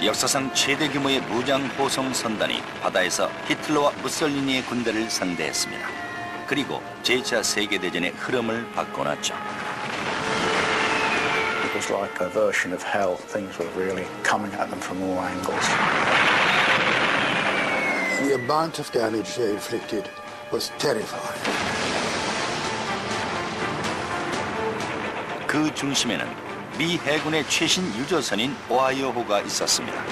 역사상 최대 규모의 무장 호송 선단이 바다에서 히틀러와 무솔리니의 군대를 상대했습니다. 그리고 제2차 세계대전의 흐름을 바꿔놨죠. It was like a version of hell. Things were really coming at them from all angles. The amount of damage they inflicted was terrifying. 그 중심에는 미 해군의 최신 유조선인 오하이오호가 있었습니다.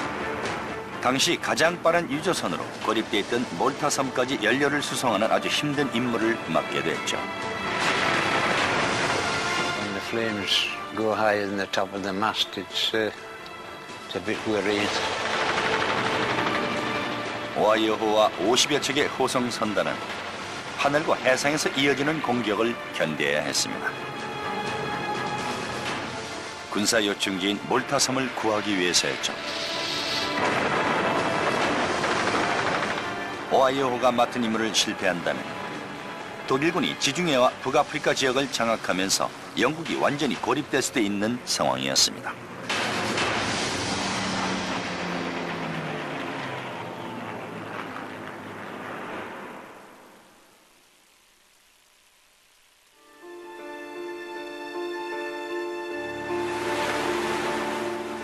당시 가장 빠른 유조선으로 고립돼 있던 몰타 섬까지 연료를 수송하는 아주 힘든 임무를 맡게 됐죠. When the flames go higher than the top of the mast, it's a bit worrying. 오하이오호와 50여 척의 호송 선단은 하늘과 해상에서 이어지는 공격을 견뎌야 했습니다. 군사 요충지인 몰타섬을 구하기 위해서였죠. 오하이오호가 맡은 임무를 실패한다면 독일군이 지중해와 북아프리카 지역을 장악하면서 영국이 완전히 고립될 수도 있는 상황이었습니다.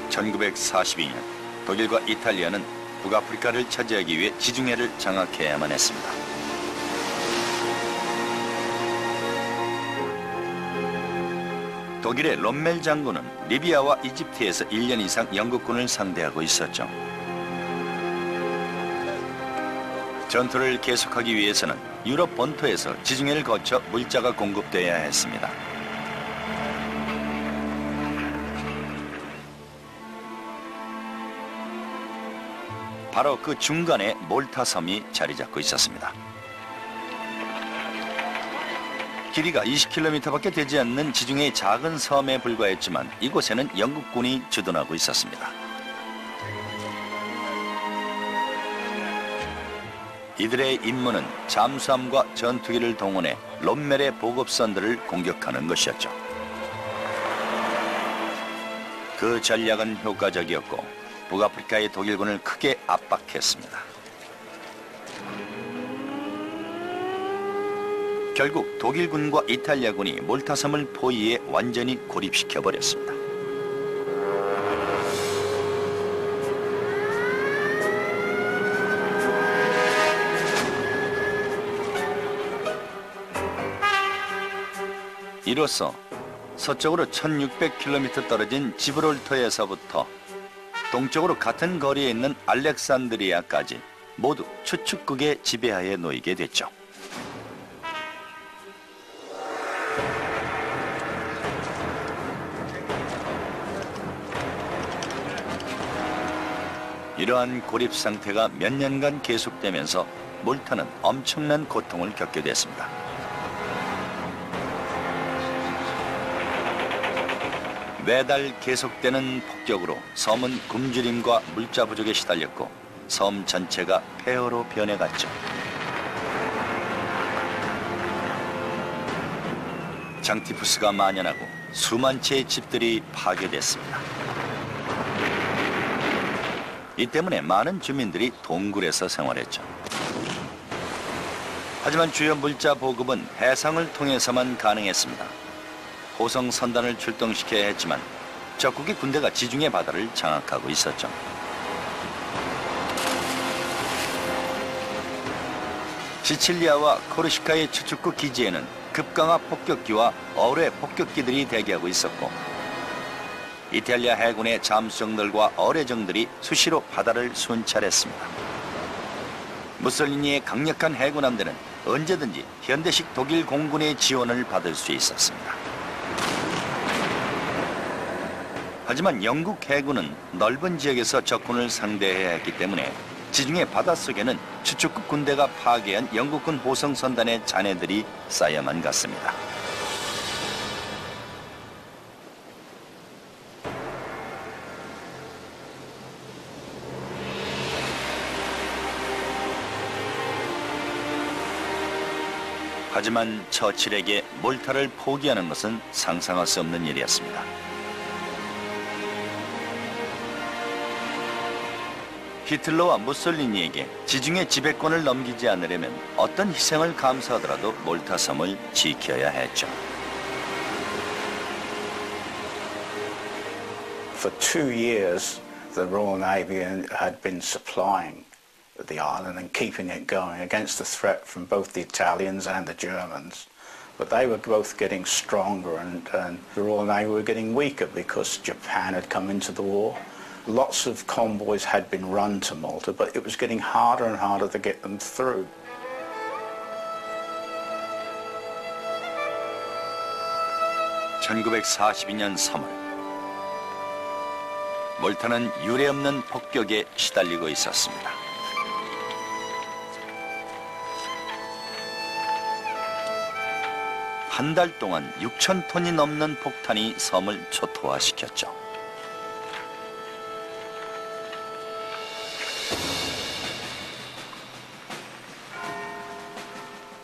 (1942년) 독일과 이탈리아는 북아프리카를 차지하기 위해 지중해를 장악해야만 했습니다. 독일의 롬멜 장군은 리비아와 이집트에서 1년 이상 영국군을 상대하고 있었죠. 전투를 계속하기 위해서는 유럽 본토에서 지중해를 거쳐 물자가 공급돼야 했습니다. 바로 그 중간에 몰타섬이 자리 잡고 있었습니다. 길이가 20km밖에 되지 않는 지중해의 작은 섬에 불과했지만 이곳에는 영국군이 주둔하고 있었습니다. 이들의 임무는 잠수함과 전투기를 동원해 롬멜의 보급선들을 공격하는 것이었죠. 그 전략은 효과적이었고 북아프리카의 독일군을 크게 압박했습니다. 결국 독일군과 이탈리아군이 몰타섬을 포위해 완전히 고립시켜버렸습니다. 이로써 서쪽으로 1600km 떨어진 지브롤터에서부터 동쪽으로 같은 거리에 있는 알렉산드리아까지 모두 추축국의 지배하에 놓이게 됐죠. 이러한 고립 상태가 몇 년간 계속되면서 몰타는 엄청난 고통을 겪게 됐습니다. 매달 계속되는 폭격으로 섬은 굶주림과 물자 부족에 시달렸고 섬 전체가 폐허로 변해갔죠. 장티푸스가 만연하고 수만 채의 집들이 파괴됐습니다. 이 때문에 많은 주민들이 동굴에서 생활했죠. 하지만 주요 물자 보급은 해상을 통해서만 가능했습니다. 호송 선단을 출동시켜야 했지만 적국의 군대가 지중해 바다를 장악하고 있었죠. 시칠리아와 코르시카의 추축국 기지에는 급강하 폭격기와 어뢰 폭격기들이 대기하고 있었고 이탈리아 해군의 잠수정들과 어뢰정들이 수시로 바다를 순찰했습니다. 무솔리니의 강력한 해군함대는 언제든지 현대식 독일 공군의 지원을 받을 수 있었습니다. 하지만 영국 해군은 넓은 지역에서 적군을 상대해야 했기 때문에 지중해 바닷속에는 추축국 군대가 파괴한 영국군 호송선단의 잔해들이 쌓여만 갔습니다. 하지만 처칠에게 몰타를 포기하는 것은 상상할 수 없는 일이었습니다. 히틀러와 무솔리니에게 지중해 지배권을 넘기지 않으려면 어떤 희생을 감수하더라도 몰타 섬을 지켜야 했죠. For 2 years, the Royal Navy had been supplying the island and keeping it going against the threat from both the Italians and the Germans. But they were both getting stronger and the Royal Navy were getting weaker because Japan had come into the war. Lots of convoys had been run to Malta, but it was getting harder and harder to get them through. (1942년 3월) 몰타는 유례없는 폭격에 시달리고 있었습니다. 한 달 동안 6,000톤이 넘는 폭탄이 섬을 초토화시켰죠.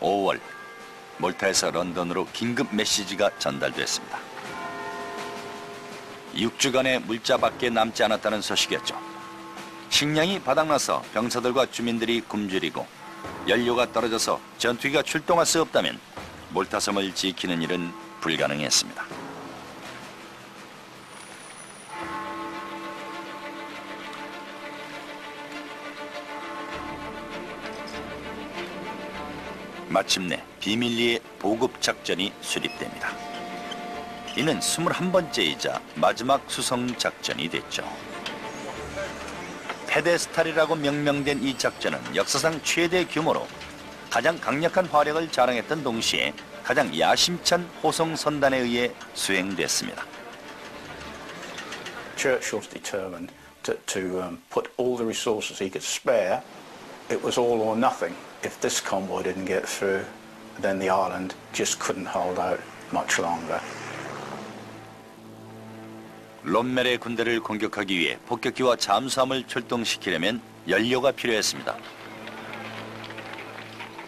(5월) 몰타에서 런던으로 긴급 메시지가 전달됐습니다. 6주간의 물자밖에 남지 않았다는 소식이었죠. 식량이 바닥나서 병사들과 주민들이 굶주리고 연료가 떨어져서 전투기가 출동할 수 없다면 몰타섬을 지키는 일은 불가능했습니다. 마침내 비밀리에 보급 작전이 수립됩니다. 이는 21번째이자 마지막 수송 작전이 됐죠. 페데스탈이라고 명명된 이 작전은 역사상 최대 규모로 가장 강력한 화력을 자랑했던 동시에 가장 야심찬 호송 선단에 의해 수행됐습니다. Churchill's determined to put all the resources he could spare. It was all or nothing. If this convoy didn't get through, then the island just couldn't hold out much longer. 롬멜의 군대를 공격하기 위해 폭격기와 잠수함을 출동시키려면 연료가 필요했습니다.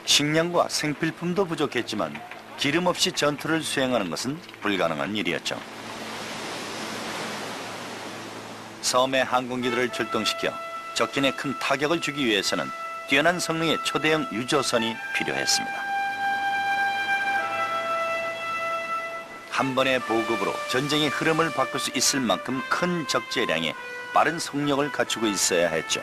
식량과 생필품도 부족했지만 기름 없이 전투를 수행하는 것은 불가능한 일이었죠. 섬에 항공기들을 출동시켜 적진에 큰 타격을 주기 위해서는 뛰어난 성능의 초대형 유조선이 필요했습니다. 한 번의 보급으로 전쟁의 흐름을 바꿀 수 있을 만큼 큰 적재량에 빠른 속력을 갖추고 있어야 했죠.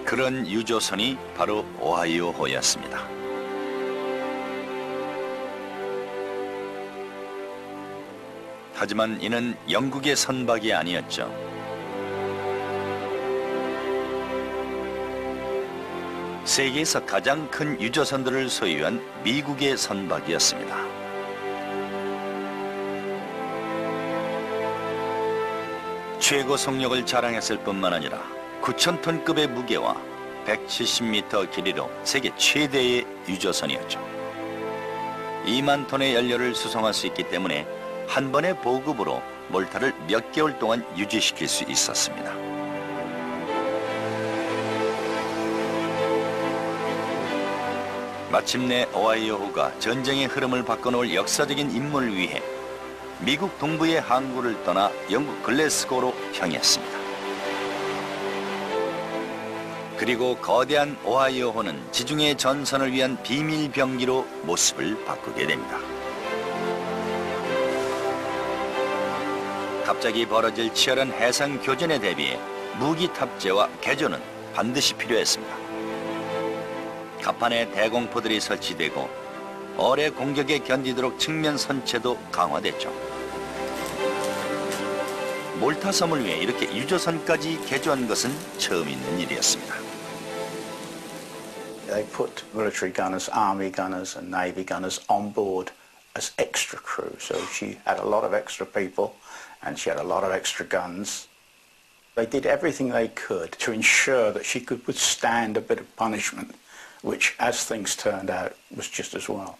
그런 유조선이 바로 오하이오호였습니다. 하지만 이는 영국의 선박이 아니었죠. 세계에서 가장 큰 유조선들을 소유한 미국의 선박이었습니다. 최고 속력을 자랑했을 뿐만 아니라 9,000톤급의 무게와 170m 길이로 세계 최대의 유조선이었죠. 2만 톤의 연료를 수송할 수 있기 때문에 한 번의 보급으로 몰타를 몇 개월 동안 유지시킬 수 있었습니다. 마침내 오하이오호가 전쟁의 흐름을 바꿔놓을 역사적인 임무를 위해 미국 동부의 항구를 떠나 영국 글래스고로 향했습니다. 그리고 거대한 오하이오호는 지중해 전선을 위한 비밀 병기로 모습을 바꾸게 됩니다. 갑자기 벌어질 치열한 해상 교전에 대비해 무기 탑재와 개조는 반드시 필요했습니다. 갑판에 대공포들이 설치되고 어뢰 공격에 견디도록 측면 선체도 강화됐죠. 몰타섬을 위해 이렇게 유조선까지 개조한 것은 처음 있는 일이었습니다. They put military gunners, army gunners and navy gunners on board as extra crew. So she had a lot of extra people and she had a lot of extra guns. They did everything they could to ensure that she could withstand a bit of punishment, which, as things turned out, was just as well.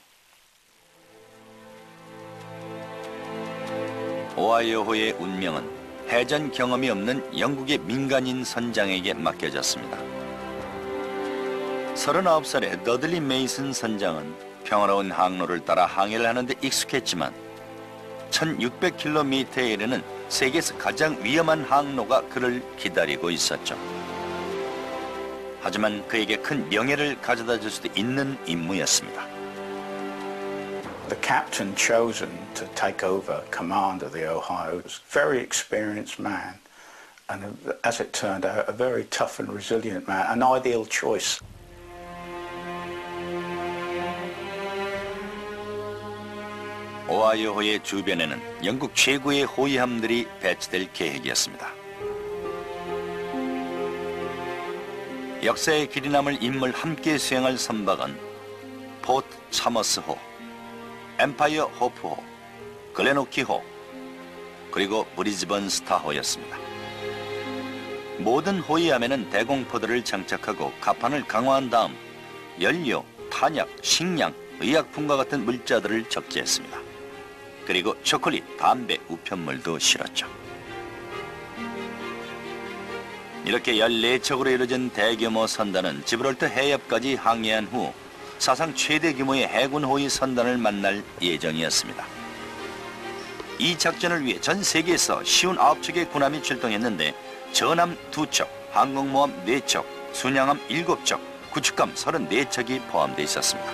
오하이오호의 운명은 해전 경험이 없는 영국의 민간인 선장에게 맡겨졌습니다. 39살의 더들리 메이슨 선장은 평화로운 항로를 따라 항해를 하는 데 익숙했지만 1600km에 이르는 세계에서 가장 위험한 항로가 그를 기다리고 있었죠. 하지만 그에게 큰 명예를 가져다 줄 수도 있는 임무였습니다. The captain chosen to take over command of the Ohio was a very experienced man, and as it turned out, a very tough and resilient man, an ideal choice. 오하이오호의 주변에는 영국 최고의 호위함들이 배치될 계획이었습니다. 역사의 길이 남을 임무를 함께 수행할 선박은 포트 차머스호, 엠파이어 호프호, 글레노키호, 그리고 브리즈번 스타호였습니다. 모든 호위함에는 대공포들을 장착하고 갑판을 강화한 다음 연료, 탄약, 식량, 의약품과 같은 물자들을 적재했습니다. 그리고 초콜릿, 담배, 우편물도 실었죠. 이렇게 14척으로 이루어진 대규모 선단은 지브롤터 해협까지 항해한 후 사상 최대 규모의 해군 호위 선단을 만날 예정이었습니다. 이 작전을 위해 전 세계에서 59척의 군함이 출동했는데 전함 2척, 항공모함 4척, 순양함 7척, 구축함 34척이 포함되어 있었습니다.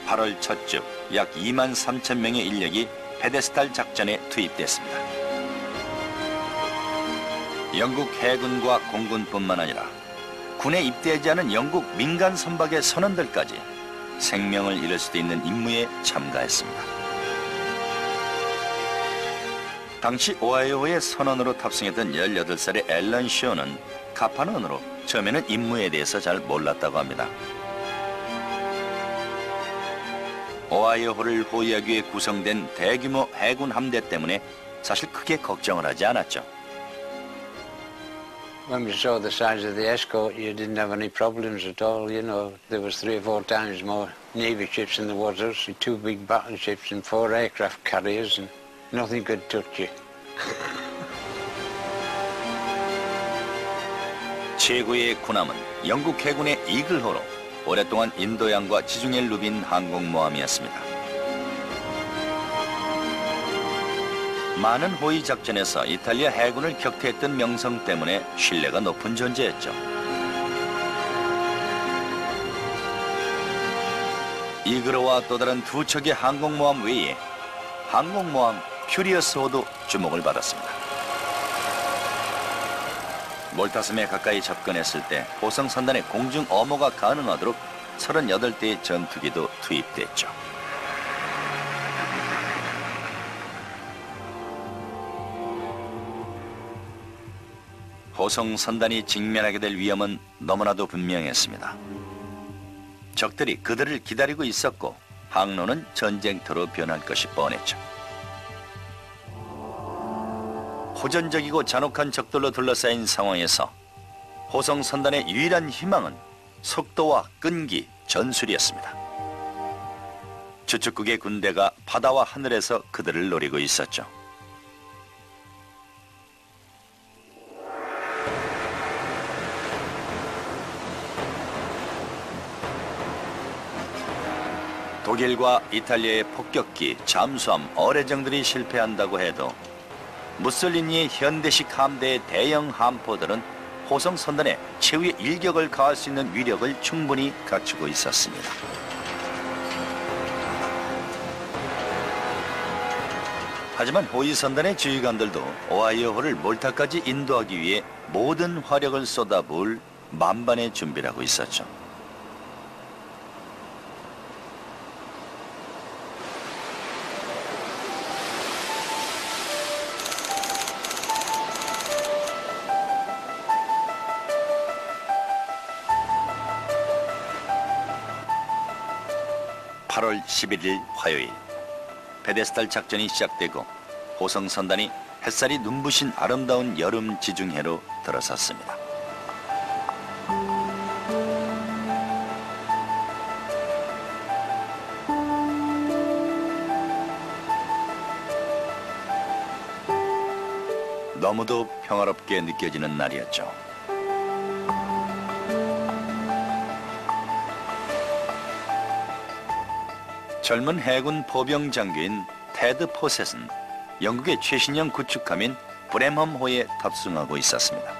8월 첫 주 약 2만 3천 명의 인력이 페데스탈 작전에 투입됐습니다. 영국 해군과 공군뿐만 아니라 군에 입대하지 않은 영국 민간 선박의 선원들까지 생명을 잃을 수도 있는 임무에 참가했습니다. 당시 오하이오호의 선원으로 탑승했던 18살의 앨런 쇼는 가판원으로 처음에는 임무에 대해서 잘 몰랐다고 합니다. 오하이오호를 호위하기 위해 구성된 대규모 해군 함대 때문에 사실 크게 걱정을 하지 않았죠. When we saw the size of the escort, you didn't have any problems at all, you know. There was 3 or 4 times more Navy ships than there was us, 2 big battleships and 4 aircraft carriers, and nothing could touch you. 최고의 군함은 영국 해군의 이글호로 오랫동안 인도양과 지중해 루빈 항공모함이었습니다. 많은 호위 작전에서 이탈리아 해군을 격퇴했던 명성 때문에 신뢰가 높은 존재였죠. 이글호와 또 다른 2척의 항공모함 외에 항공모함 퓨리어스호도 주목을 받았습니다. 몰타섬에 가까이 접근했을 때 호성 선단의 공중 엄호가 가능하도록 38대의 전투기도 투입됐죠. 호성 선단이 직면하게 될 위험은 너무나도 분명했습니다. 적들이 그들을 기다리고 있었고 항로는 전쟁터로 변할 것이 뻔했죠. 호전적이고 잔혹한 적들로 둘러싸인 상황에서 호성 선단의 유일한 희망은 속도와 끈기, 전술이었습니다. 주축국의 군대가 바다와 하늘에서 그들을 노리고 있었죠. 독일과 이탈리아의 폭격기, 잠수함, 어뢰정들이 실패한다고 해도 무솔리니의 현대식 함대의 대형 함포들은 호성 선단에 최후의 일격을 가할 수 있는 위력을 충분히 갖추고 있었습니다. 하지만 호위 선단의 지휘관들도 오하이오호를 몰타까지 인도하기 위해 모든 화력을 쏟아부을 만반의 준비를 하고 있었죠. (8월 11일) 화요일 페데스탈 작전이 시작되고 호성 선단이 햇살이 눈부신 아름다운 여름 지중해로 들어섰습니다. 너무도 평화롭게 느껴지는 날이었죠. 젊은 해군 포병 장교인 테드 포셋은 영국의 최신형 구축함인 브렘험호에 탑승하고 있었습니다.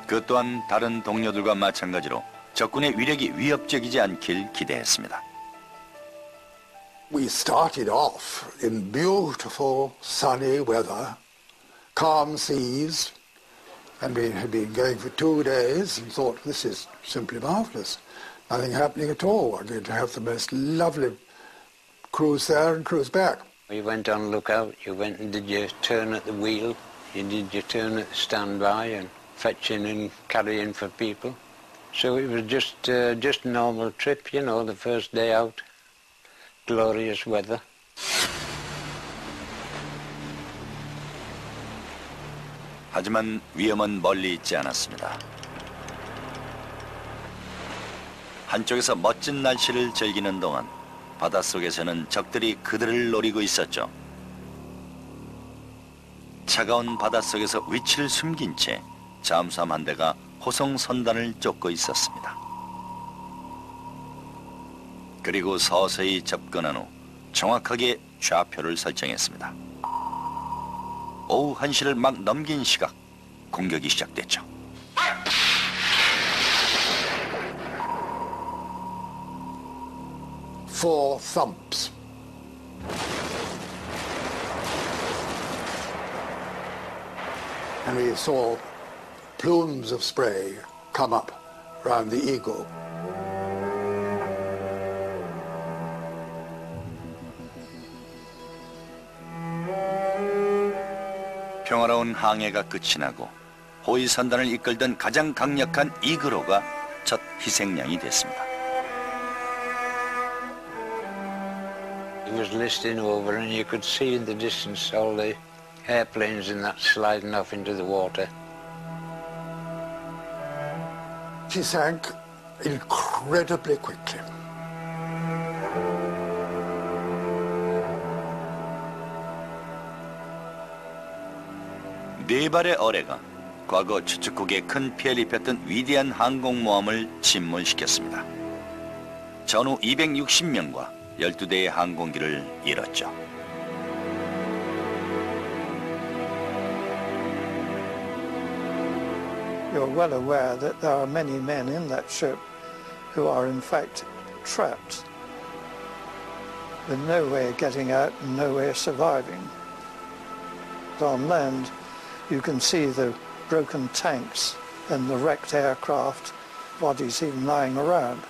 그 또한 다른 동료들과 마찬가지로 적군의 위력이 위협적이지 않길 기대했습니다. We started off in beautiful sunny weather, calm seas, and we had been going for 2 days and thought, this is simply marvelous. Nothing happening at all. We're going to have the most lovely cruise there and cruise back. You went on lookout, you went and did your turn at the wheel, you did your turn at the standby and fetching and carrying for people. So it was just a normal trip, you know, the first day out. Glorious weather. 하지만 위험은 멀리 있지 않았습니다. 한쪽에서 멋진 날씨를 즐기는 동안 바닷속에서는 적들이 그들을 노리고 있었죠. 차가운 바닷속에서 위치를 숨긴 채 잠수함 한 대가 호송 선단을 쫓고 있었습니다. 그리고 서서히 접근한 후 정확하게 좌표를 설정했습니다. 오후 1시를 막 넘긴 시각, 공격이 시작됐죠. Four thumps. And we saw plumes of spray come up round the Eagle. 평화로운 항해가 끝이 나고 호위 선단을 이끌던 가장 강력한 이글호가 첫 희생양이 됐습니다. It was listing over and you could see in the distance all the airplanes and that sliding off into the water. She sank incredibly quickly. 네 발의 어뢰가 과거 추축국에 큰 피해를 입혔던 위대한 항공모함을 침몰시켰습니다. 전후 260명과 12대의 항공기를 잃었죠. You're well aware that there are many men in that ship who are in fact trapped with no way of getting out and no way of surviving. On land, you can see the broken tanks and the wrecked aircraft, bodies even lying around.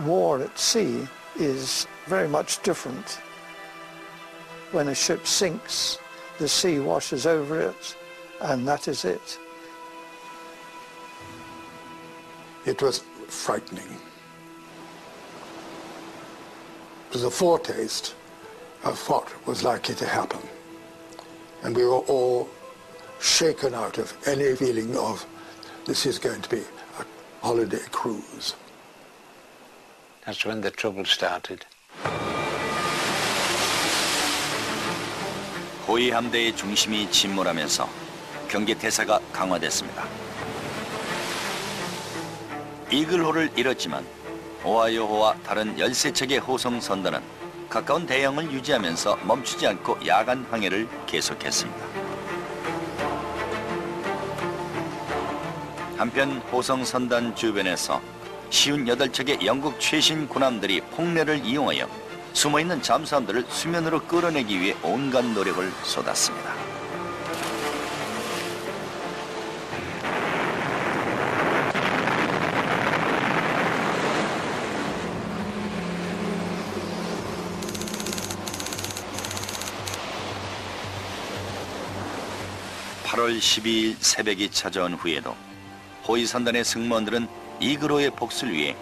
War at sea is very much different. When a ship sinks, the sea washes over it, and that is it. It was frightening. It was a foretaste of what was likely to happen. And we were all shaken out of any feeling of this is going to be a holiday cruise. That's when the trouble started. 호위 함대의 중심이 침몰하면서 경계 태세가 강화됐습니다. 이글호를 잃었지만 오하이오호와 다른 13척의 호송 선단은 가까운 대형을 유지하면서 멈추지 않고 야간 항해를 계속했습니다. 한편 호송 선단 주변에서 58척의 영국 최신 군함들이 폭내를 이용하여 숨어있는 잠수함들을 수면으로 끌어내기 위해 온갖 노력을 쏟았습니다. (8월 12일) 새벽이 찾아온 후에도 호위 선단의 승무원들은 이글호의 복수를 위해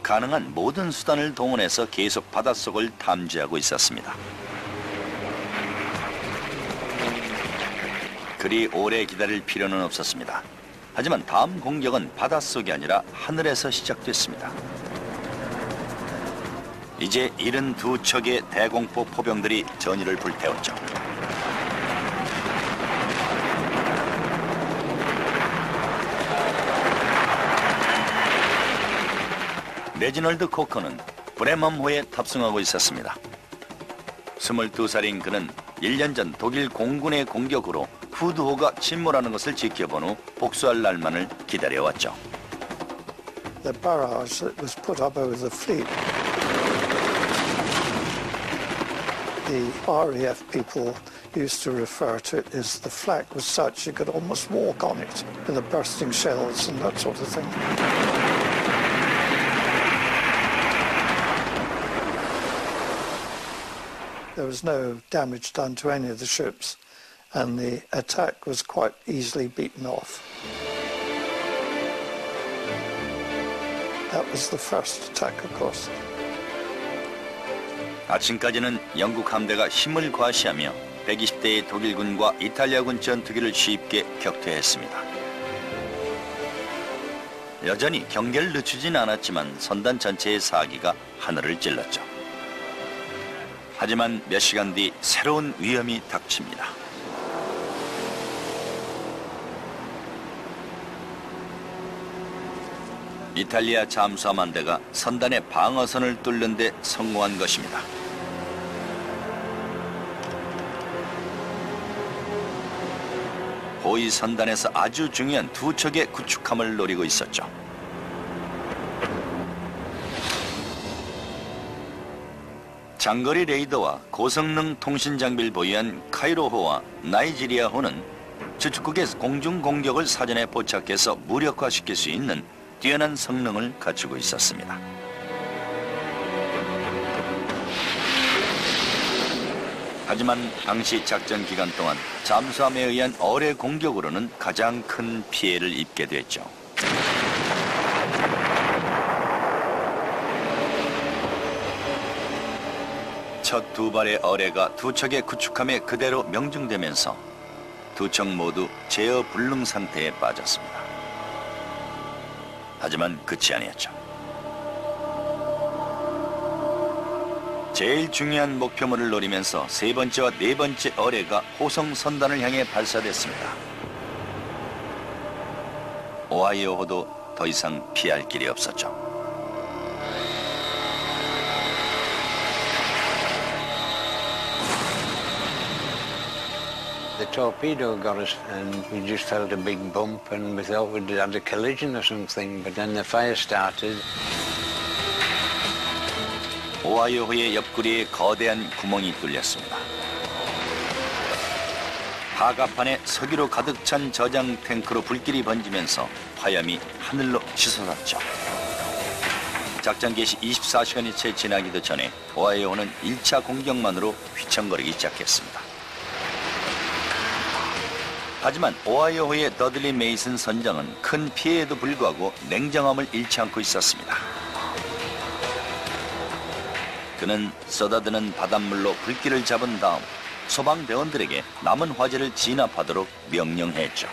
가능한 모든 수단을 동원해서 계속 바닷속을 탐지하고 있었습니다. 그리 오래 기다릴 필요는 없었습니다. 하지만 다음 공격은 바닷속이 아니라 하늘에서 시작됐습니다. 이제 72척의 대공포 포병들이 전의를 불태웠죠. 레지널드 코커는 브레멈호에 탑승하고 있었습니다. 22살인 그는 1년 전 독일 공군의 공격으로 후드호가 침몰하는 것을 지켜본 후 복수할 날만을 기다려왔죠. The barrage that was put up over the fleet. The RAF people used to refer to it as the flak was such you could almost walk on it with the bursting shells and that sort of thing. There was no damage done to any of the ships, and the attack was quite easily beaten off. That was the first attack, of course. 아침까지는 영국 함대가 힘을 과시하며 120대의 독일군과 이탈리아군 전투기를 쉽게 격퇴했습니다. 여전히 경계를 늦추진 않았지만 선단 전체의 사기가 하늘을 찔렀죠. 하지만 몇 시간 뒤 새로운 위험이 닥칩니다. 이탈리아 잠수함 한 대가 선단의 방어선을 뚫는 데 성공한 것입니다. 호위 선단에서 아주 중요한 두 척의 구축함을 노리고 있었죠. 장거리 레이더와 고성능 통신 장비를 보유한 카이로호와 나이지리아호는 주축국의 공중 공격을 사전에 포착해서 무력화시킬 수 있는 뛰어난 성능을 갖추고 있었습니다. 하지만 당시 작전 기간 동안 잠수함에 의한 어뢰 공격으로는 가장 큰 피해를 입게 됐죠. 첫 두 발의 어뢰가 두 척의 구축함에 그대로 명중되면서 두 척 모두 제어 불능 상태에 빠졌습니다. 하지만 끝이 아니었죠. 제일 중요한 목표물을 노리면서 세 번째와 네 번째 어뢰가 호성 선단을 향해 발사됐습니다. 오하이오호도 더 이상 피할 길이 없었죠. The torpedo got us and we just felt a big bump and we thought we'd had a collision or something, but then the fire started. 오하이오호의 옆구리에 거대한 구멍이 뚫렸습니다. 하갑판에 석유로 가득 찬 저장 탱크로 불길이 번지면서 화염이 하늘로 치솟았죠. 작전 개시 24시간이 채 지나기도 전에 오하이오호는 1차 공격만으로 휘청거리기 시작했습니다. 하지만 오하이오호의 더들리 메이슨 선장은 큰 피해에도 불구하고 냉정함을 잃지 않고 있었습니다. 그는 쏟아드는 바닷물로 불길을 잡은 다음 소방대원들에게 남은 화재를 진압하도록 명령했죠.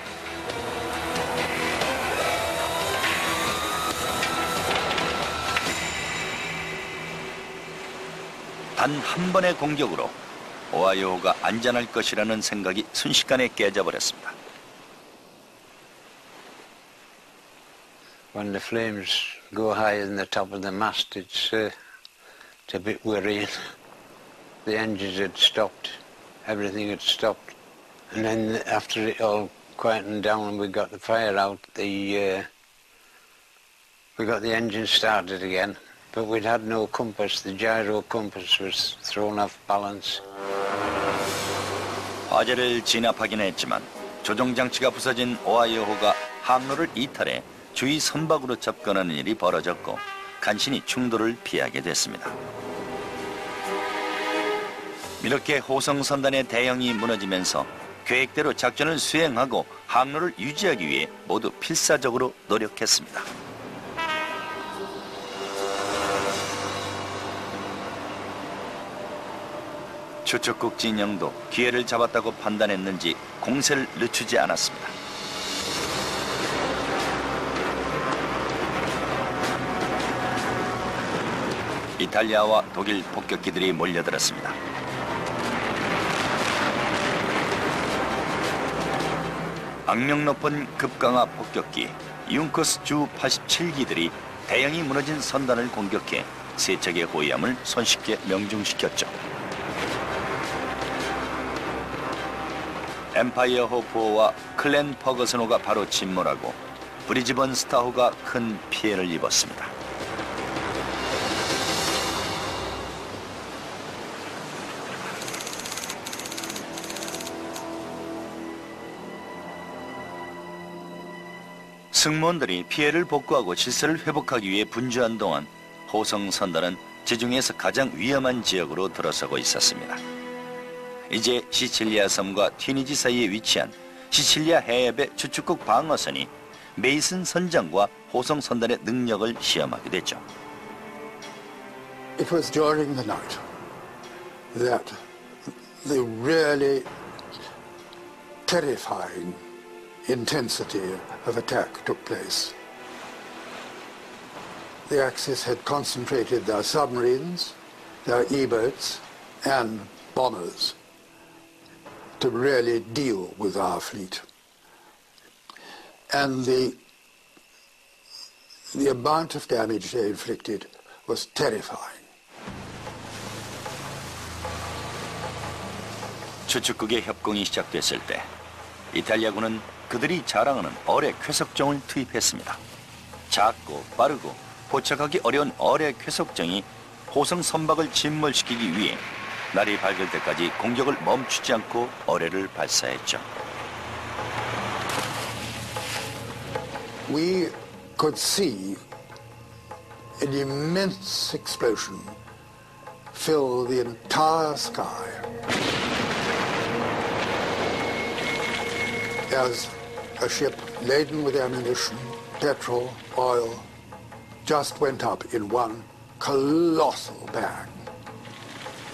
단 한 번의 공격으로 오하이오호가 안전할 것이라는 생각이 순식간에 깨져버렸습니다. When the flames go higher than the top of the mast, it's a bit worrying. The engines had stopped, everything had stopped, and then after it all quietened down and we got the fire out, we got the engine started again, but we'd had no compass. The gyro compass was thrown off balance. 화재를 진압하긴 했지만 조종장치가 부서진 오하이오호가 항로를 이탈해 주위 선박으로 접근하는 일이 벌어졌고 간신히 충돌을 피하게 됐습니다. 이렇게 호성 선단의 대형이 무너지면서 계획대로 작전을 수행하고 항로를 유지하기 위해 모두 필사적으로 노력했습니다. 추측국 진영도 기회를 잡았다고 판단했는지 공세를 늦추지 않았습니다. 이탈리아와 독일 폭격기들이 몰려들었습니다. 악명 높은 급강하 폭격기 융커스 주 87기들이 대형이 무너진 선단을 공격해 세 척의 호위함을 손쉽게 명중시켰죠. 엠파이어 호프호와 클랜 퍼거슨호가 바로 침몰하고 브리즈번 스타호가 큰 피해를 입었습니다. 승무원들이 피해를 복구하고 질서를 회복하기 위해 분주한 동안 호성 선단은 지중해에서 가장 위험한 지역으로 들어서고 있었습니다. 이제 시칠리아 섬과 튀니지 사이에 위치한 시칠리아 해협의 추축국 방어선이 메이슨 선장과 호성 선단의 능력을 시험하게 됐죠. It was during the night that the really terrifying intensity of attack took place. The Axis had concentrated their submarines, their E-boats and bombers to really deal with our fleet. And the amount of damage they inflicted was terrifying. 추축국의 협공이 시작됐을 때 이탈리아군은 그들이 자랑하는 어뢰 쾌속정을 투입했습니다. 작고 빠르고 포착하기 어려운 어뢰 쾌속정이 호성 선박을 침몰시키기 위해 날이 밝을 때까지 공격을 멈추지 않고 어뢰를 발사했죠. We could see an immense explosion fill the entire sky as a ship laden with ammunition, petrol, oil, just went up in one colossal bang.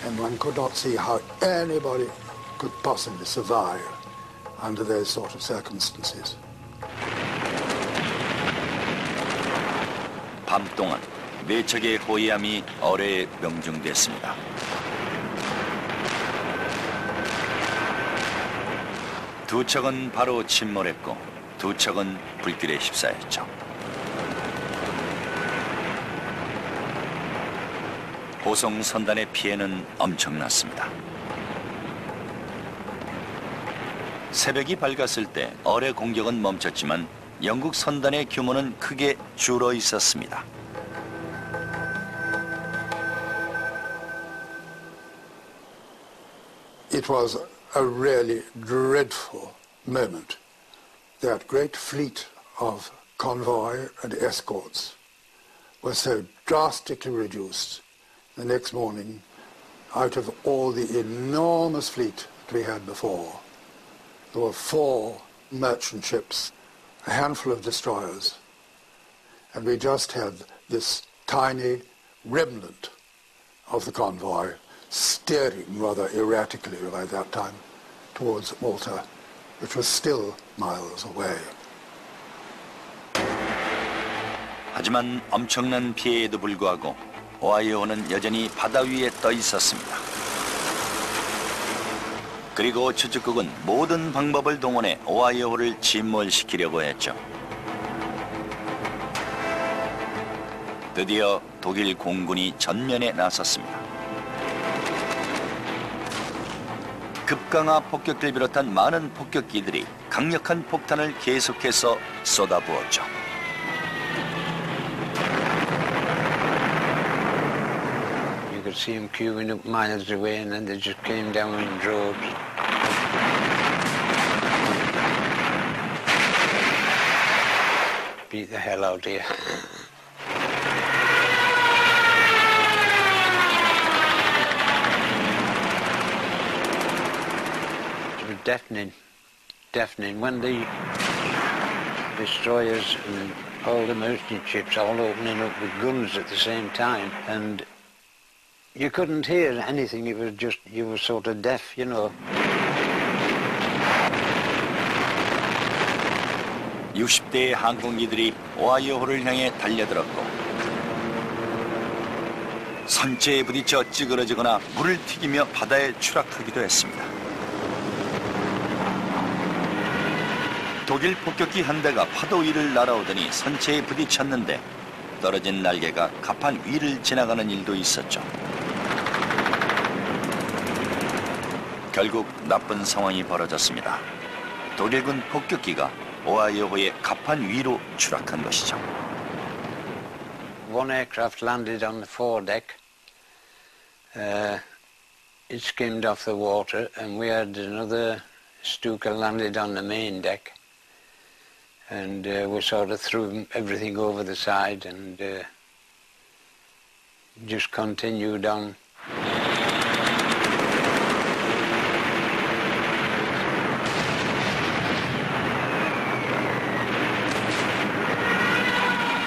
And one could not see how anybody could possibly survive under those sort of circumstances. 밤 동안 네 척의 호위함이 어뢰에 명중됐습니다. 두 척은 바로 침몰했고 두 척은 불길에 휩싸였죠. 호송 선단의 피해는 엄청났습니다. 새벽이 밝았을 때 어뢰 공격은 멈췄지만 영국 선단의 규모는 크게 줄어 있었습니다. It was a really dreadful moment. That great fleet of convoy and escorts was so drastically reduced the next morning out of all the enormous fleet that we had before. There were 4 merchant ships, a handful of destroyers, and we just had this tiny remnant of the convoy steering rather erratically by that time towards Malta, which was still miles away. 하지만 엄청난 피해에도 불구하고 오하이오호는 여전히 바다 위에 떠 있었습니다. 그리고 추축국은 모든 방법을 동원해 오하이오호를 침몰시키려고 했죠. 드디어 독일 공군이 전면에 나섰습니다. 급강하 폭격기를 비롯한 많은 폭격기들이 강력한 폭탄을 계속해서 쏟아부었죠. You could see them queuing up miles away and then they just came down in droves. Beat the hell out of you. Deafening. When the destroyers and all the merchant ships all opening up with guns at the same time, and you couldn't hear anything. It was just, you were sort of deaf, you know. 60대의 항공기들이 오하이오호를 향해 달려들었고 선체에 부딪혀 찌그러지거나 물을 튀기며 바다에 추락하기도 했습니다. 독일 폭격기 한 대가 파도 위를 날아오더니 선체에 부딪혔는데 떨어진 날개가 갑판 위를 지나가는 일도 있었죠. 결국 나쁜 상황이 벌어졌습니다. 독일군 폭격기가 오하이오호의 갑판 위로 추락한 것이죠. One aircraft landed on the foredeck. It skimmed off the water, and we had another Stuka landed on the main deck. And we sort of threw everything over the side and just continued on.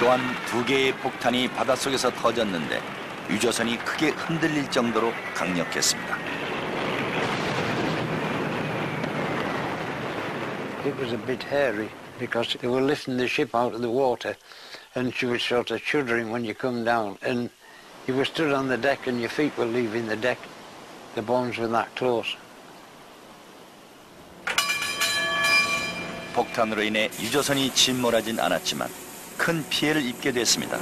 또한 2개의 폭탄이 바닷속에서 터졌는데 유조선이 크게 흔들릴 정도로 강력했습니다. It was a bit hairy because they were lifting the ship out of the water and she was sort of shuddering when you come down, and you were stood on the deck and your feet were leaving the deck. The bombs were that close. 폭탄으로 인해 유조선이 침몰하진 않았지만 큰 피해를 입게 됐습니다.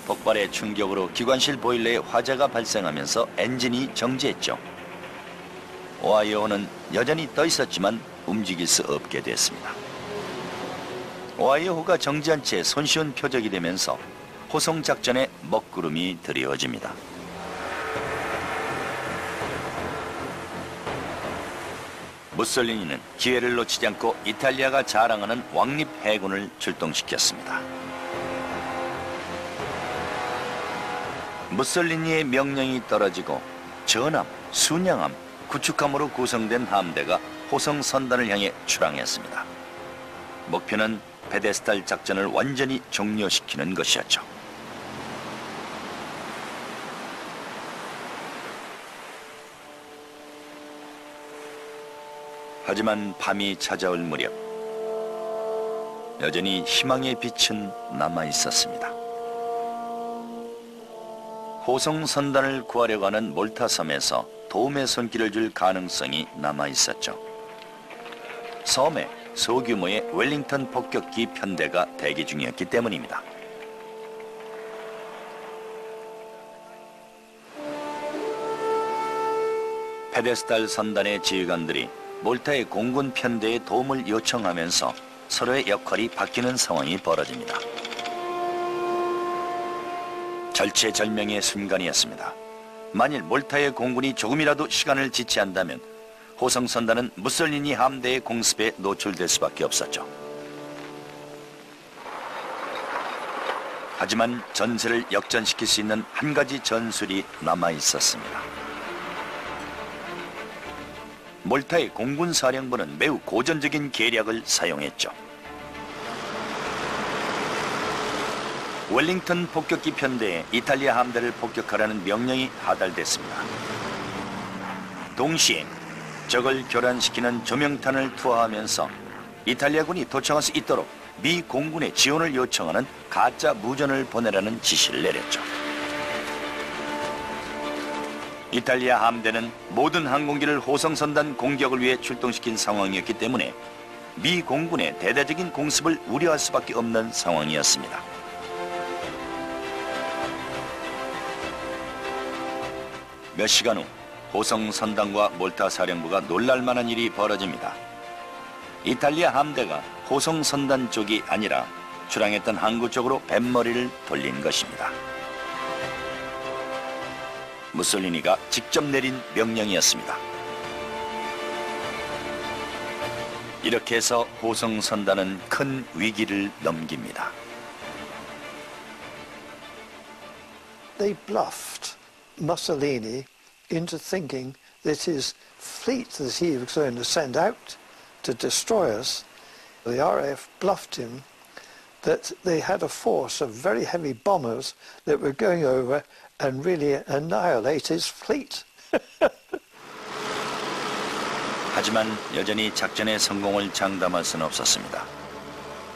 폭발의 충격으로 기관실 보일러에 화재가 발생하면서 엔진이 정지했죠. 오하이오호는 여전히 떠 있었지만 움직일 수 없게 됐습니다. 오하이오호가 정지한 채 손쉬운 표적이 되면서 호송 작전에 먹구름이 드리워집니다. 무솔리니는 기회를 놓치지 않고 이탈리아가 자랑하는 왕립 해군을 출동시켰습니다. 무솔리니의 명령이 떨어지고 전함, 순양함, 구축함으로 구성된 함대가 호성 선단을 향해 출항했습니다. 목표는 페데스탈 작전을 완전히 종료시키는 것이었죠. 하지만 밤이 찾아올 무렵 여전히 희망의 빛은 남아 있었습니다. 호송 선단을 구하려고 하는 몰타 섬에서 도움의 손길을 줄 가능성이 남아 있었죠. 섬에 소규모의 웰링턴 폭격기 편대가 대기 중이었기 때문입니다. 페데스탈 선단의 지휘관들이 몰타의 공군 편대의 도움을 요청하면서 서로의 역할이 바뀌는 상황이 벌어집니다. 절체절명의 순간이었습니다. 만일 몰타의 공군이 조금이라도 시간을 지체한다면 호성 선단은 무솔리니 함대의 공습에 노출될 수밖에 없었죠. 하지만 전세를 역전시킬 수 있는 한 가지 전술이 남아 있었습니다. 몰타의 공군 사령부는 매우 고전적인 계략을 사용했죠. 웰링턴 폭격기 편대에 이탈리아 함대를 폭격하라는 명령이 하달됐습니다. 동시에 적을 교란시키는 조명탄을 투하하면서 이탈리아군이 도착할 수 있도록 미 공군의 지원을 요청하는 가짜 무전을 보내라는 지시를 내렸죠. 이탈리아 함대는 모든 항공기를 호성선단 공격을 위해 출동시킨 상황이었기 때문에 미 공군의 대대적인 공습을 우려할 수밖에 없는 상황이었습니다. 몇 시간 후 호성선단과 몰타 사령부가 놀랄만한 일이 벌어집니다. 이탈리아 함대가 호성선단 쪽이 아니라 출항했던 항구 쪽으로 뱃머리를 돌린 것입니다. 무솔리니가 직접 내린 명령이었습니다. 이렇게 해서 호성선단은 큰 위기를 넘깁니다. They bluffed Mussolini into thinking that his fleet that he was going to send out to destroy us, the RAF bluffed him that they had a force of very heavy bombers that were going over and really annihilate his fleet. 하지만 여전히 작전의 성공을 장담할 수는 없었습니다.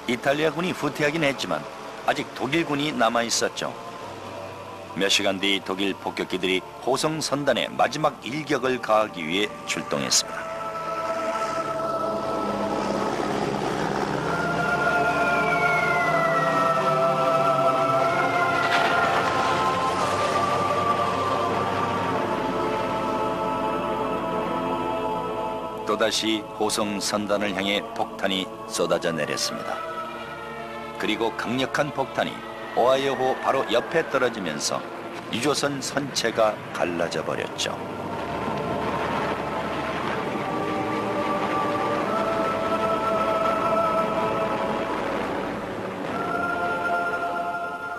이탈리아군이 후퇴하긴 했지만 아직 독일군이 남아 있었죠. 몇 시간 뒤 독일 폭격기들이 호성 선단에 마지막 일격을 가하기 위해 출동했습니다. 또다시 호송 선단을 향해 폭탄이 쏟아져 내렸습니다. 그리고 강력한 폭탄이 오하이오호 바로 옆에 떨어지면서 유조선 선체가 갈라져 버렸죠.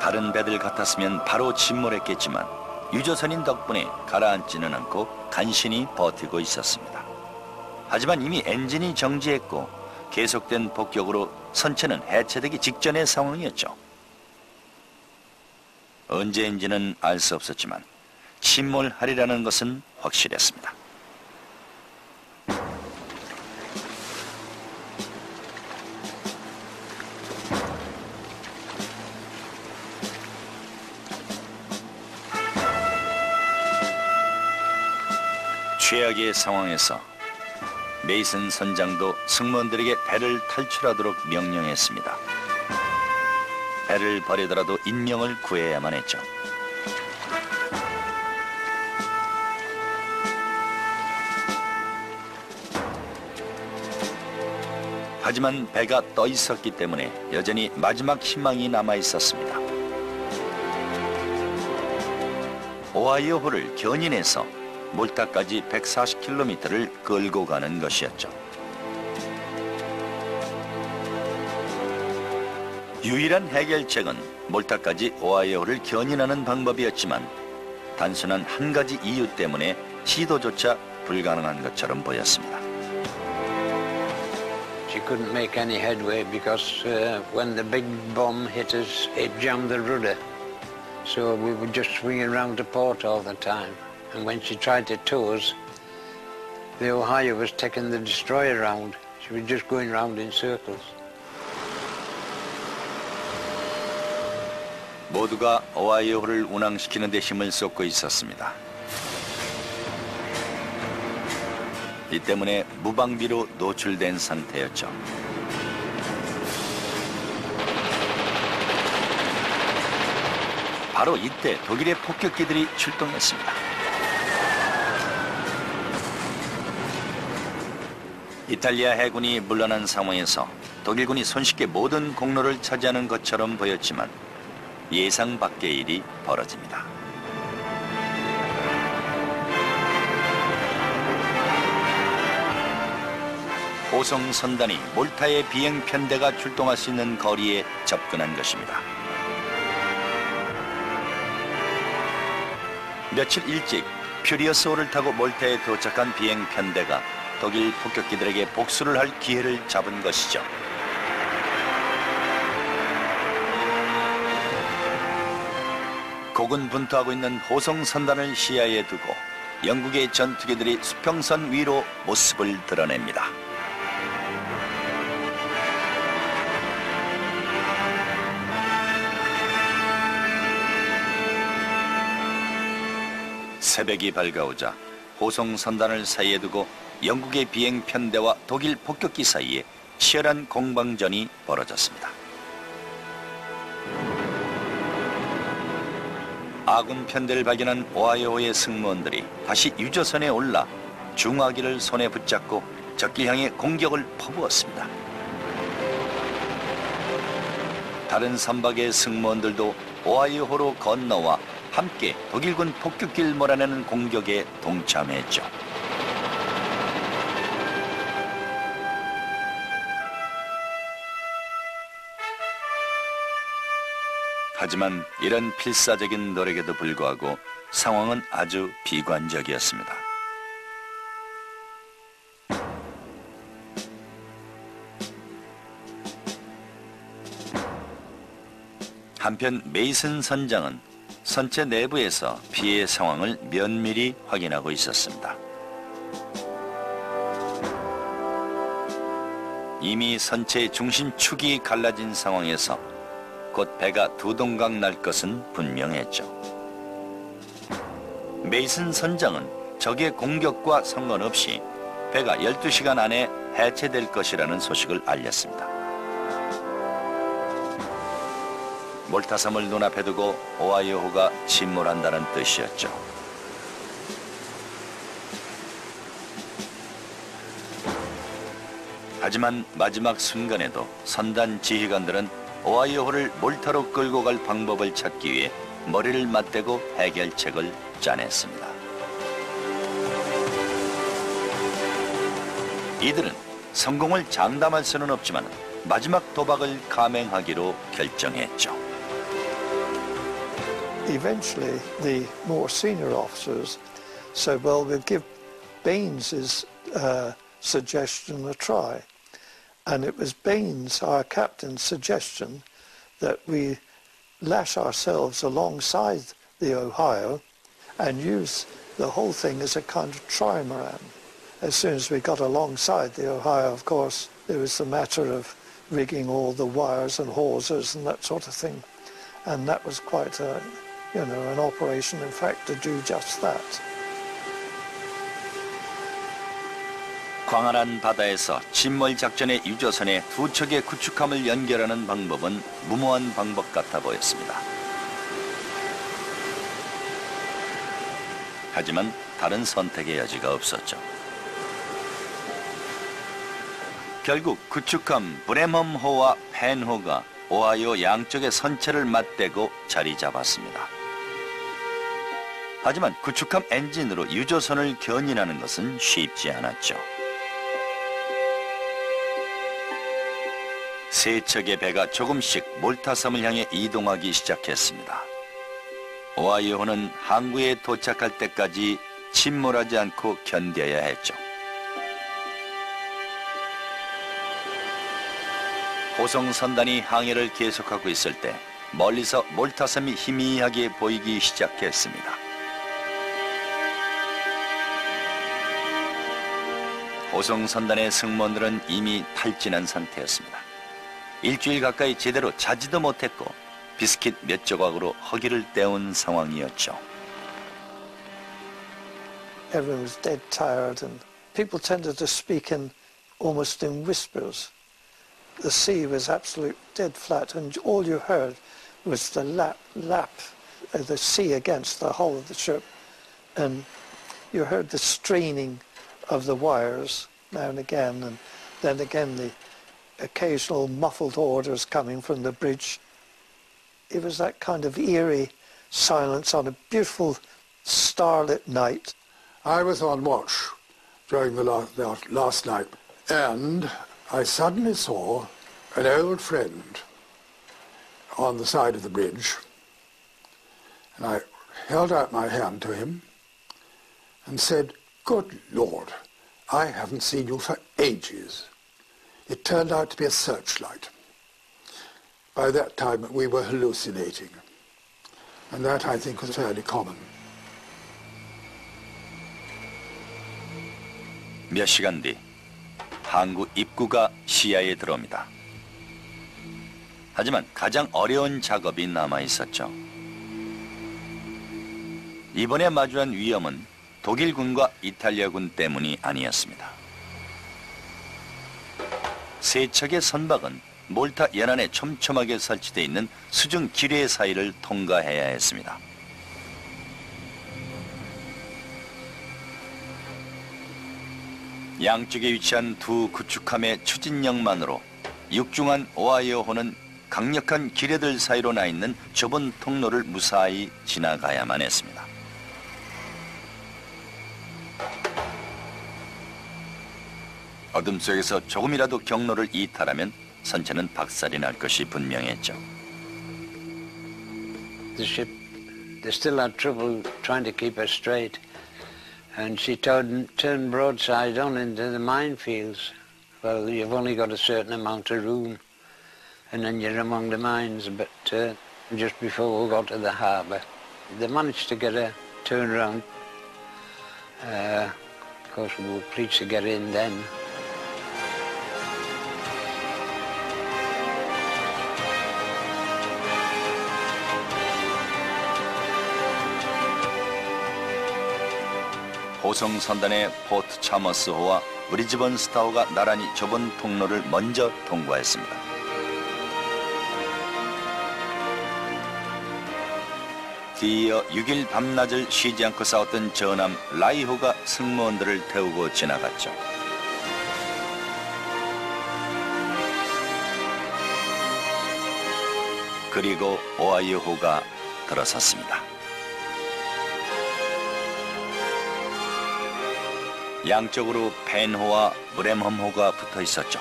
다른 배들 같았으면 바로 침몰했겠지만 유조선인 덕분에 가라앉지는 않고 간신히 버티고 있었습니다. 하지만 이미 엔진이 정지했고 계속된 폭격으로 선체는 해체되기 직전의 상황이었죠. 언제인지는 알 수 없었지만 침몰하리라는 것은 확실했습니다. 최악의 상황에서 메이슨 선장도 승무원들에게 배를 탈출하도록 명령했습니다. 배를 버리더라도 인명을 구해야만 했죠. 하지만 배가 떠 있었기 때문에 여전히 마지막 희망이 남아 있었습니다. 오하이오호를 견인해서 몰타까지 140km를 끌고 가는 것이었죠. 유일한 해결책은 몰타까지 오하이오호를 견인하는 방법이었지만 단순한 한 가지 이유 때문에 시도조차 불가능한 것처럼 보였습니다. She couldn't make any headway because when the big bomb hit us, it jammed the rudder. So we were just swinging round to port all the time. And when she tried to tow us, the Ohio was taking the destroyer round. She was just going round in circles. 모두가 오하이오호를 운항시키는 데 힘을 쏟고 있었습니다. 이 때문에 무방비로 노출된 상태였죠. 바로 이때 독일의 폭격기들이 출동했습니다. 이탈리아 해군이 물러난 상황에서 독일군이 손쉽게 모든 공로를 차지하는 것처럼 보였지만 예상 밖의 일이 벌어집니다. 호송 선단이 몰타의 비행 편대가 출동할 수 있는 거리에 접근한 것입니다. 며칠 일찍 퓨리어스호를 타고 몰타에 도착한 비행 편대가 독일 폭격기들에게 복수를 할 기회를 잡은 것이죠. 고군분투하고 있는 호송 선단을 시야에 두고 영국의 전투기들이 수평선 위로 모습을 드러냅니다. 새벽이 밝아오자 호송 선단을 사이에 두고 영국의 비행 편대와 독일 폭격기 사이에 치열한 공방전이 벌어졌습니다. 아군 편대를 발견한 오하이오호의 승무원들이 다시 유조선에 올라 중화기를 손에 붙잡고 적길 향해 공격을 퍼부었습니다. 다른 선박의 승무원들도 오하이오호로 건너와 함께 독일군 폭격기를 몰아내는 공격에 동참했죠. 하지만 이런 필사적인 노력에도 불구하고 상황은 아주 비관적이었습니다. 한편 메이슨 선장은 선체 내부에서 피해 상황을 면밀히 확인하고 있었습니다. 이미 선체의 중심축이 갈라진 상황에서 곧 배가 두 동강 날 것은 분명했죠. 메이슨 선장은 적의 공격과 상관없이 배가 12시간 안에 해체될 것이라는 소식을 알렸습니다. 몰타섬을 눈앞에 두고 오하이오호가 침몰한다는 뜻이었죠. 하지만 마지막 순간에도 선단 지휘관들은 오하이오호를 몰타로 끌고 갈 방법을 찾기 위해 머리를 맞대고 해결책을 짜냈습니다. 이들은 성공을 장담할 수는 없지만 마지막 도박을 감행하기로 결정했죠. Eventually, the more senior officers said, well, we'll give Baines' suggestion a try. And it was Baines, our captain's suggestion, that we lash ourselves alongside the Ohio and use the whole thing as a kind of trimaran. As soon as we got alongside the Ohio, of course, there was the matter of rigging all the wires and hawsers and that sort of thing. And that was quite a, an operation, in fact, to do just that. 광활한 바다에서 침몰 작전의 유조선에 두 척의 구축함을 연결하는 방법은 무모한 방법 같아 보였습니다. 하지만 다른 선택의 여지가 없었죠. 결국 구축함 브레멈호와 펜호가 오하이오 양쪽의 선체를 맞대고 자리 잡았습니다. 하지만 구축함 엔진으로 유조선을 견인하는 것은 쉽지 않았죠. 세 척의 배가 조금씩 몰타섬을 향해 이동하기 시작했습니다. 오하이오호는 항구에 도착할 때까지 침몰하지 않고 견뎌야 했죠. 호송선단이 항해를 계속하고 있을 때 멀리서 몰타섬이 희미하게 보이기 시작했습니다. 호송선단의 승무원들은 이미 탈진한 상태였습니다. 일주일 가까이 제대로 자지도 못했고 비스킷 몇 조각으로 허기를 때운 상황이었죠. Everyone was dead tired and people tended to speak almost in whispers. The sea was absolute dead flat and all you heard was the lap of the sea against the hull of the ship, and you heard the straining of the wires now and then again the occasional muffled orders coming from the bridge. It was that kind of eerie silence on a beautiful starlit night. I was on watch during the last night, and I suddenly saw an old friend on the side of the bridge, and I held out my hand to him and said, "Good Lord, I haven't seen you for ages." It turned out to be a searchlight. By that time we were hallucinating, and that I think was fairly common. 몇 시간 뒤 항구 입구가 시야에 들어옵니다. 하지만 가장 어려운 작업이 남아 있었죠. 이번에 마주한 위험은 독일군과 이탈리아군 때문이 아니었습니다. 세 척의 선박은 몰타 연안에 촘촘하게 설치되어 있는 수중 기뢰 사이를 통과해야 했습니다. 양쪽에 위치한 두 구축함의 추진력만으로 육중한 오하이오호는 강력한 기뢰들 사이로 나 있는 좁은 통로를 무사히 지나가야만 했습니다. 어둠 속에서 조금이라도 경로를 이탈하면 선체는 박살이 날 것이 분명했죠. The ship, they still had trouble trying to keep her straight, and she turned broadside on into the minefields. Well, you've only got a certain amount of room, and then you're among the mines. But just before we got to the harbour, they managed to get a turnaround. Of course, we were pleased to get in then. 호송 선단의 포트 차머스호와 브리즈번 스타호가 나란히 좁은 통로를 먼저 통과했습니다. 뒤이어 6일 밤낮을 쉬지 않고 싸웠던 전함 라이호가 승무원들을 태우고 지나갔죠. 그리고 오하이오호가 들어섰습니다. 양쪽으로 펜호와 브렘험호가 붙어 있었죠.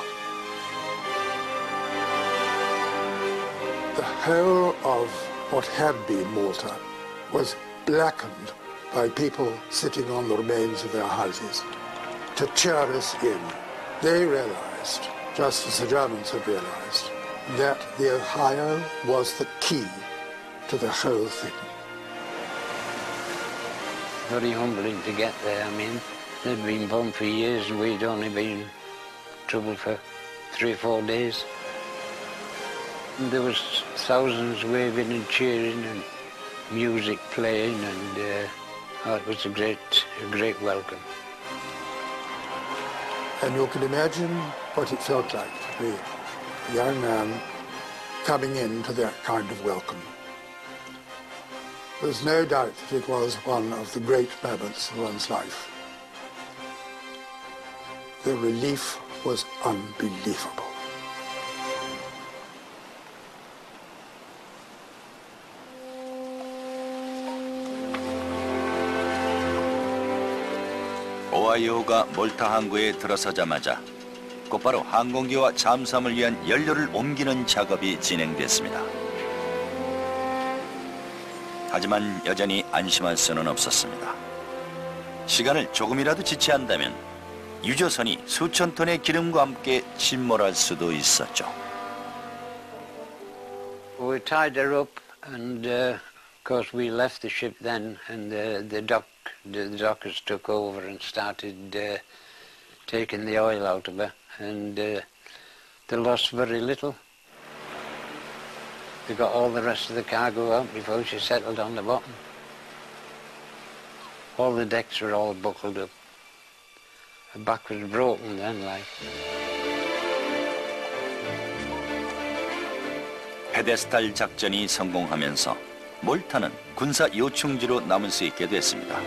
The whole of what had been Malta was blackened by people sitting on the remains of their houses to cheer us in. They realized, just as the Germans had realized, that the Ohio was the key to the whole thing. Very humbling to get there. I mean, they'd been bombed for years and we'd only been in trouble for 3 or 4 days. And there was thousands waving and cheering and music playing, and it was a great welcome. And you can imagine what it felt like to be a young man coming into that kind of welcome. There's no doubt that it was one of the great moments of one's life. The relief was unbelievable. 오하이오호가 몰타 항구에 들어서자마자 곧바로 항공기와 잠수함을 위한 연료를 옮기는 작업이 진행됐습니다. 하지만 여전히 안심할 수는 없었습니다. 시간을 조금이라도 지체한다면 유조선이 수천 톤의 기름과 함께 침몰할 수도 있었죠. We tied her up, and of course we left the ship then, and the dockers took over and started taking the oil out of her, and they lost very little. They got all the rest of the cargo out before she settled on the bottom. All the decks were all buckled up. Her back was broken then, like. 페데스탈 작전이 성공하면서 몰타는 군사 요충지로 남을 수 있게 됐습니다.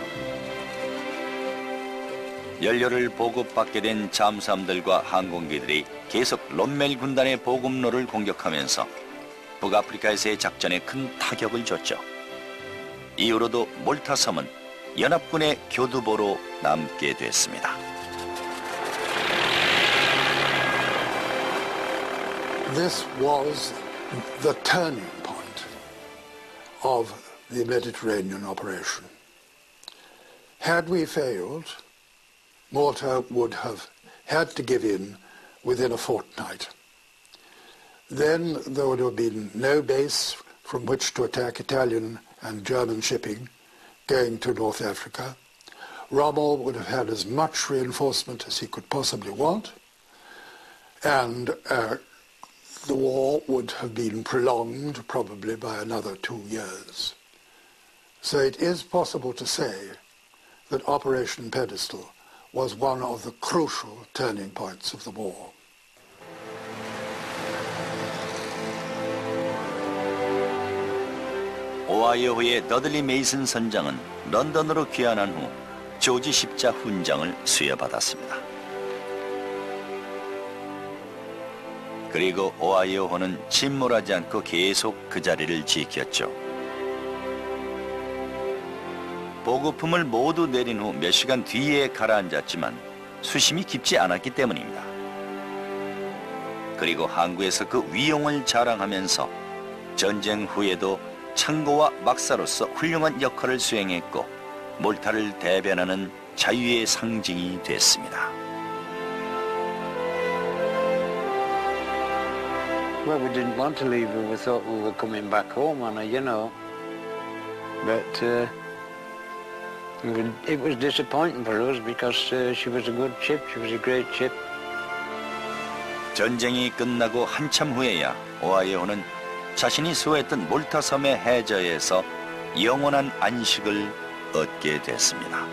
연료를 보급받게 된 잠수함들과 항공기들이 계속 롬멜 군단의 보급로를 공격하면서 북아프리카에서의 작전에 큰 타격을 줬죠. 이후로도 몰타 섬은 연합군의 교두보로 남게 됐습니다. This was the turning point of the Mediterranean operation. Had we failed, Malta would have had to give in within a fortnight. Then there would have been no base from which to attack Italian and German shipping going to North Africa. Rommel would have had as much reinforcement as he could possibly want, and the war would have been prolonged probably by another 2 years. So it is possible to say that Operation Pedestal was one of the crucial turning points of the war. 오하이오호의 더들리 메이슨 선장은 런던으로 귀환한 후 조지 십자 훈장을 수여받았습니다. 그리고 오하이오호는 침몰하지 않고 계속 그 자리를 지켰죠. 보급품을 모두 내린 후 몇 시간 뒤에 가라앉았지만 수심이 깊지 않았기 때문입니다. 그리고 항구에서 그 위용을 자랑하면서 전쟁 후에도 창고와 막사로서 훌륭한 역할을 수행했고 몰타를 대변하는 자유의 상징이 됐습니다. Well, we didn't want to leave her. We thought we were coming back home on her, you know. But it was disappointing for us because she was a good ship. She was a great ship. 전쟁이 끝나고 한참 후에야 오하이오호는 자신이 수호했던 몰타 섬의 해저에서 영원한 안식을 얻게 됐습니다.